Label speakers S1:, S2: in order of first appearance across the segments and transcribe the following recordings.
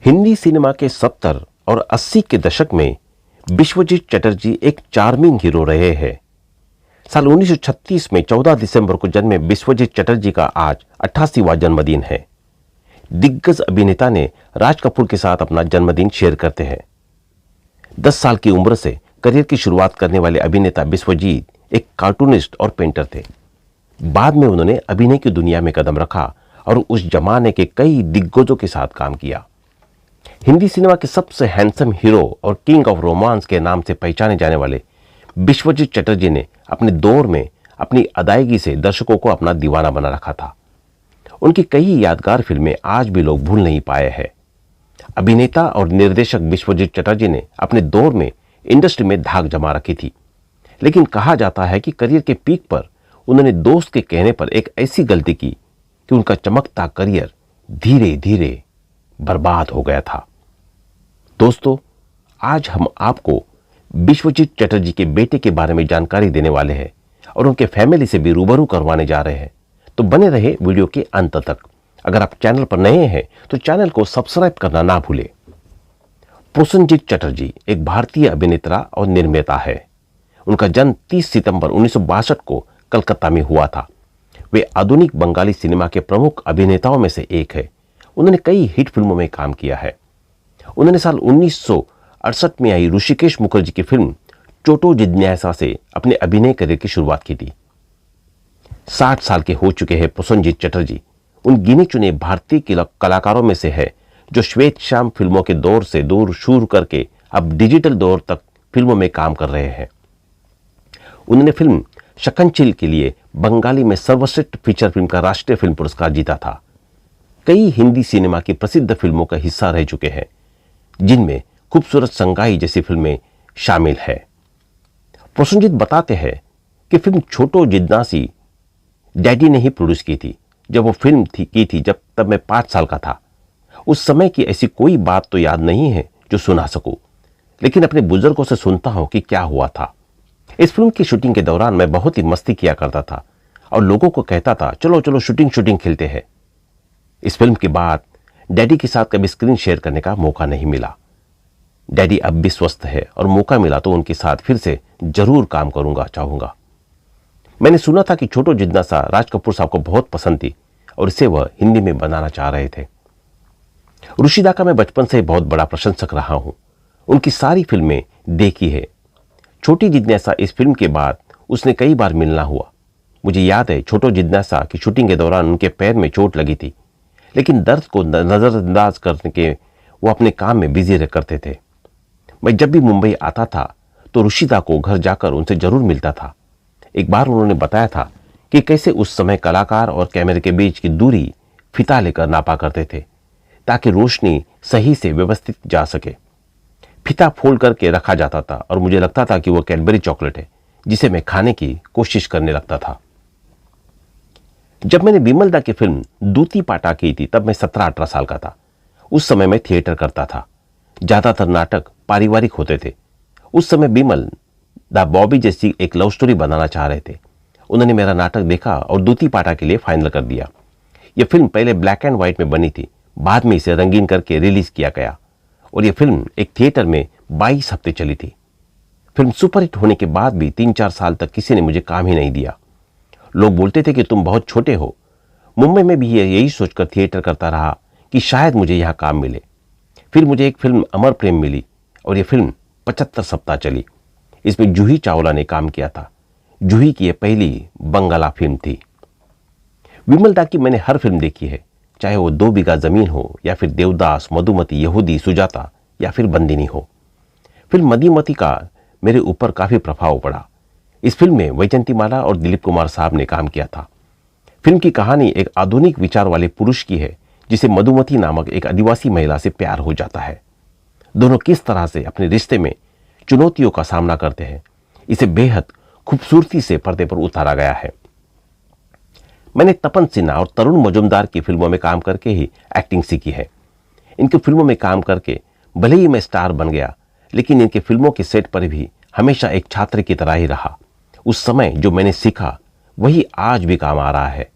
S1: Hindi cinema के 70 और 80 के दशक में विश्वजीत चटर्जी एक चार्मिंग हीरो रहे हैं। साल 1936 में 14 दिसंबर को जन्मे विश्वजीत चटर्जी का आज 88वां जन्मदिन है। दिग्गज अभिनेता ने राज कपूर के साथ अपना जन्मदिन शेयर करते हैं। 10 साल की उम्र से करियर की शुरुआत करने वाले अभिनेता विश्वजीत एक कार्टूनिस्ट और पेंटर थे। बाद में उन्होंने अभिनय की दुनिया में कदम रखा और उस जमाने के कई दिग्गजों के साथ काम किया। हिंदी सिनेमा के सबसे हैंडसम हीरो और किंग ऑफ रोमांस के नाम से पहचाने जाने वाले विश्वजीत चटर्जी ने अपने दौर में अपनी अदायगी से दर्शकों को अपना दीवाना बना रखा था। उनकी कई यादगार फिल्में आज भी लोग भूल नहीं पाए हैं। अभिनेता और निर्देशक विश्वजीत चटर्जी ने अपने दौर में इंडस्ट्री में धाक जमा रखी थी, लेकिन कहा जाता है कि करियर के पीक पर उन्होंने दोस्त के कहने पर एक ऐसी गलती की कि उनका चमकता करियर धीरे धीरे बर्बाद हो गया था। दोस्तों, आज हम आपको विश्वजीत चटर्जी के बेटे के बारे में जानकारी देने वाले हैं और उनके फैमिली से भी रूबरू करवाने जा रहे हैं, तो बने रहे वीडियो के अंत तक। अगर आप चैनल पर नए हैं तो चैनल को सब्सक्राइब करना ना भूलें। प्रसेनजीत चटर्जी एक भारतीय अभिनेता और निर्माता है। उनका जन्म 30 सितंबर 1962 को कलकत्ता में हुआ था। वे आधुनिक बंगाली सिनेमा के प्रमुख अभिनेताओं में से एक है। उन्होंने कई हिट फिल्मों में काम किया है। उन्होंने साल 1968 में आई ऋषिकेश मुखर्जी की फिल्म चोटो जिज्ञासा से अपने अभिनय करियर की शुरुआत की थी। 60 साल के हो चुके हैं प्रसेनजीत चटर्जी उन गिने चुने भारतीय कलाकारों में से है जो श्वेत श्याम फिल्मों के दौर से दूर शुरू करके अब डिजिटल दौर तक फिल्मों में काम कर रहे हैं। उन्होंने फिल्म शकनचिल के लिए बंगाली में सर्वश्रेष्ठ फीचर फिल्म का राष्ट्रीय फिल्म पुरस्कार जीता था। कई हिंदी सिनेमा की प्रसिद्ध फिल्मों का हिस्सा रह चुके हैं, जिनमें खूबसूरत संगाई जैसी फिल्में शामिल है। प्रसेनजीत बताते हैं कि फिल्म छोटो जिज्ञासी डैडी ने ही प्रोड्यूस की थी। जब वो फिल्म की थी तब मैं 5 साल का था। उस समय की ऐसी कोई बात तो याद नहीं है जो सुना सकूं, लेकिन अपने बुजुर्गों से सुनता हूं कि क्या हुआ था। इस फिल्म की शूटिंग के दौरान मैं बहुत ही मस्ती किया करता था और लोगों को कहता था चलो चलो शूटिंग खेलते हैं। इस फिल्म के बाद डैडी के साथ कभी स्क्रीन शेयर करने का मौका नहीं मिला। डैडी अब भी स्वस्थ है और मौका मिला तो उनके साथ फिर से जरूर काम चाहूंगा। मैंने सुना था कि छोटो जिज्ञासा राज कपूर साहब को बहुत पसंद थी और इसे वह हिंदी में बनाना चाह रहे थे। ऋषिदा का मैं बचपन से बहुत बड़ा प्रशंसक रहा हूं। उनकी सारी फिल्में देखी है। छोटी जिज्ञासा इस फिल्म के बाद उसने कई बार मिलना हुआ। मुझे याद है छोटो जिज्ञासा की शूटिंग के दौरान उनके पैर में चोट लगी थी, लेकिन दर्द को नजरअंदाज करने के वो अपने काम में बिजी करते थे। मैं जब भी मुंबई आता था तो ऋषिदा को घर जाकर उनसे जरूर मिलता था। एक बार उन्होंने बताया था कि कैसे उस समय कलाकार और कैमरे के बीच की दूरी फीता लेकर नापा करते थे ताकि रोशनी सही से व्यवस्थित जा सके। फीता फोल्ड करके रखा जाता था और मुझे लगता था कि वो कैडबरी चॉकलेट है, जिसे मैं खाने की कोशिश करने लगता था। जब मैंने विमल दा की फिल्म दूती पाटा की थी तब मैं 17-18 साल का था। उस समय मैं थिएटर करता था। ज्यादातर नाटक पारिवारिक होते थे। उस समय विमल दा बॉबी जैसी एक लव स्टोरी बनाना चाह रहे थे। उन्होंने मेरा नाटक देखा और दूती पाटा के लिए फाइनल कर दिया। यह फिल्म पहले ब्लैक एंड व्हाइट में बनी थी, बाद में इसे रंगीन करके रिलीज किया गया और यह फिल्म एक थिएटर में 22 हफ्ते चली थी। फिल्म सुपरहिट होने के बाद भी 3-4 साल तक किसी ने मुझे काम ही नहीं दिया। लोग बोलते थे कि तुम बहुत छोटे हो। मुंबई में भी यही सोचकर थिएटर करता रहा कि शायद मुझे यहाँ काम मिले। फिर मुझे एक फिल्म अमर प्रेम मिली और यह फिल्म 75 सप्ताह चली। इसमें जूही चावला ने काम किया था। जूही की यह पहली बंगाला फिल्म थी। विमल दा की मैंने हर फिल्म देखी है, चाहे वो 2 बीघा जमीन हो या फिर देवदास, मधुमती, यहूदी, सुजाता या फिर बंदिनी हो। फिल्म मधुमती का मेरे ऊपर काफी प्रभाव पड़ा। इस फिल्म में वैजंतीमाला और दिलीप कुमार साहब ने काम किया था। फिल्म की कहानी एक आधुनिक विचार वाले पुरुष की है जिसे मधुमती नामक एक आदिवासी महिला से प्यार हो जाता है। दोनों किस तरह से अपने रिश्ते में चुनौतियों का सामना करते हैं, इसे बेहद खूबसूरती से पर्दे पर उतारा गया है। मैंने तपन सिन्हा और तरुण मजूमदार की फिल्मों में काम करके ही एक्टिंग सीखी है। इनकी फिल्मों में काम करके भले ही मैं स्टार बन गया, लेकिन इनके फिल्मों के सेट पर भी हमेशा एक छात्र की तरह ही रहा। उस समय जो मैंने सीखा वही आज भी काम आ रहा है।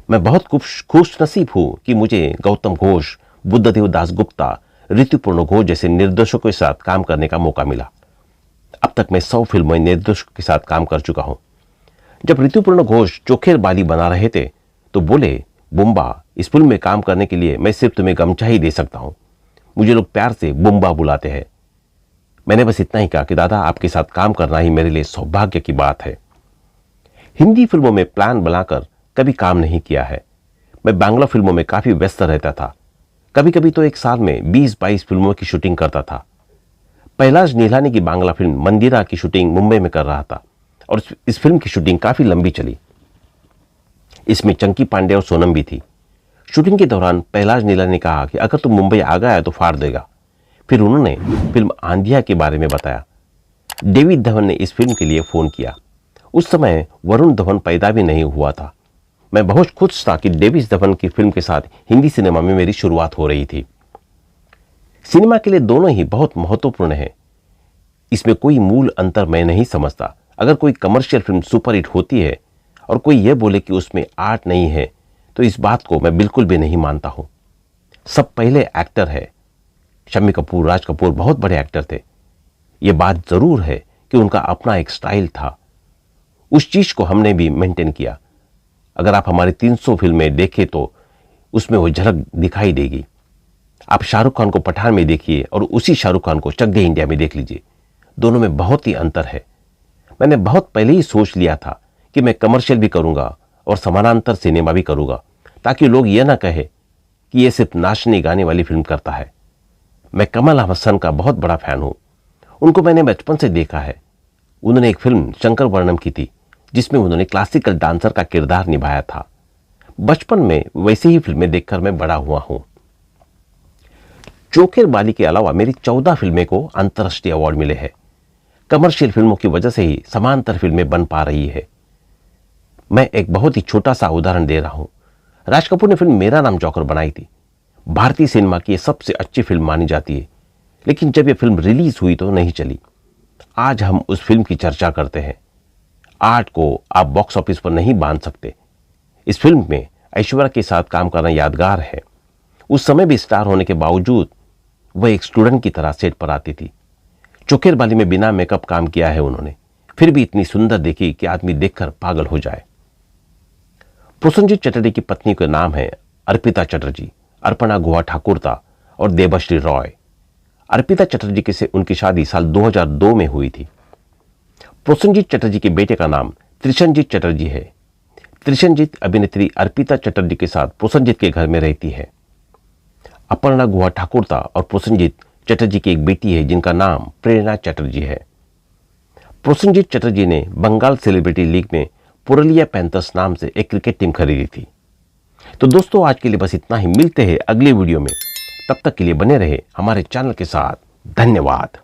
S1: मैं बहुत खुश नसीब हूं कि मुझे गौतम घोष, बुद्धदेव दासगुप्ता, ऋतुपूर्ण घोष जैसे निर्देशकों के साथ काम करने का मौका मिला। अब तक मैं 100 फिल्मों में निर्देशकों के साथ काम कर चुका हूं। जब ऋतुपूर्ण घोष चोखेर बाली बना रहे थे तो बोले, बुम्बा, इस फिल्म में काम करने के लिए मैं सिर्फ तुम्हें गमछा ही दे सकता हूं। मुझे लोग प्यार से बुम्बा बुलाते हैं। मैंने बस इतना ही कहा कि दादा, आपके साथ काम करना ही मेरे लिए सौभाग्य की बात है। हिंदी फिल्मों में प्लान बनाकर कभी काम नहीं किया है। मैं बांग्ला फिल्मों में काफी व्यस्त रहता था। कभी कभी तो एक साल में 20-22 फिल्मों की शूटिंग करता था। कैलाश नीलानी की बांग्ला फिल्म मंदिरा की शूटिंग मुंबई में कर रहा था और इस फिल्म की शूटिंग काफी लंबी चली। इसमें चंकी पांडे और सोनम भी थी। शूटिंग के दौरान कैलाश नीलानी ने कहा कि अगर तुम मुंबई आ गया तो फाड़ देगा। फिर उन्होंने फिल्म आंधिया के बारे में बताया। डेविड धवन ने इस फिल्म के लिए फोन किया। उस समय वरुण धवन पैदा भी नहीं हुआ था। मैं बहुत खुश था कि डेविड धवन की फिल्म के साथ हिंदी सिनेमा में मेरी शुरुआत हो रही थी। सिनेमा के लिए दोनों ही बहुत महत्वपूर्ण है। इसमें कोई मूल अंतर मैं नहीं समझता। अगर कोई कमर्शियल फिल्म सुपरहिट होती है और कोई यह बोले कि उसमें आर्ट नहीं है तो इस बात को मैं बिल्कुल भी नहीं मानता हूं। सब पहले एक्टर है। शम्मी कपूर, राज कपूर बहुत बड़े एक्टर थे। यह बात जरूर है कि उनका अपना एक स्टाइल था। उस चीज को हमने भी मेंटेन किया। अगर आप हमारी 300 फिल्में देखें तो उसमें वो झलक दिखाई देगी। आप शाहरुख खान को पठान में देखिए और उसी शाहरुख खान को चक दे इंडिया में देख लीजिए। दोनों में बहुत ही अंतर है। मैंने बहुत पहले ही सोच लिया था कि मैं कमर्शियल भी करूंगा और समानांतर सिनेमा भी करूंगा, ताकि लोग ये ना कहे कि ये सिर्फ नाचने गाने वाली फिल्म करता है। मैं कमल हसन का बहुत बड़ा फैन हूं। उनको मैंने बचपन से देखा है। उन्होंने एक फिल्म शंकर वर्णम की थी जिसमें उन्होंने क्लासिकल डांसर का किरदार निभाया था। बचपन में वैसे ही फिल्में देखकर मैं बड़ा हुआ हूं। चोखेर बाली के अलावा मेरी 14 फिल्में को अंतर्राष्ट्रीय अवार्ड मिले हैं। कमर्शियल फिल्मों की वजह से ही समांतर फिल्में बन पा रही है। मैं एक बहुत ही छोटा सा उदाहरण दे रहा हूं। राज कपूर ने फिल्म मेरा नाम जोकर बनाई थी। भारतीय सिनेमा की सबसे अच्छी फिल्म मानी जाती है, लेकिन जब यह फिल्म रिलीज हुई तो नहीं चली। आज हम उस फिल्म की चर्चा करते हैं। आर्ट को आप बॉक्स ऑफिस पर नहीं बांध सकते। इस फिल्म में ऐश्वर्या के साथ काम करना यादगार है। उस समय भी स्टार होने के बावजूद वह एक स्टूडेंट की तरह सेट पर आती थी। चोखेर बाली में बिना मेकअप काम किया है उन्होंने, फिर भी इतनी सुंदर दिखी कि आदमी देखकर पागल हो जाए। प्रोसेनजीत चटर्जी की पत्नी का नाम है अर्पिता चटर्जी, अर्पणा गुहा ठाकुरता और देबश्री रॉय। अर्पिता चटर्जी से उनकी शादी साल 2002 में हुई थी। प्रोसेनजीत चटर्जी के बेटे का नाम त्रिशनजीत चटर्जी है। त्रिशनजीत अभिनेत्री अर्पिता चटर्जी के साथ प्रोसेनजीत के घर में रहती है। अपर्णा गुहा ठाकुरता और प्रोसेनजीत चटर्जी की एक बेटी है जिनका नाम प्रेरणा चटर्जी है। प्रोसेनजीत चटर्जी ने बंगाल सेलिब्रिटी लीग में पुरुलिया पैंथर्स नाम से एक क्रिकेट टीम खरीदी थी। तो दोस्तों, आज के लिए बस इतना ही। मिलते हैं अगले वीडियो में। तब तक के लिए बने रहे हमारे चैनल के साथ। धन्यवाद।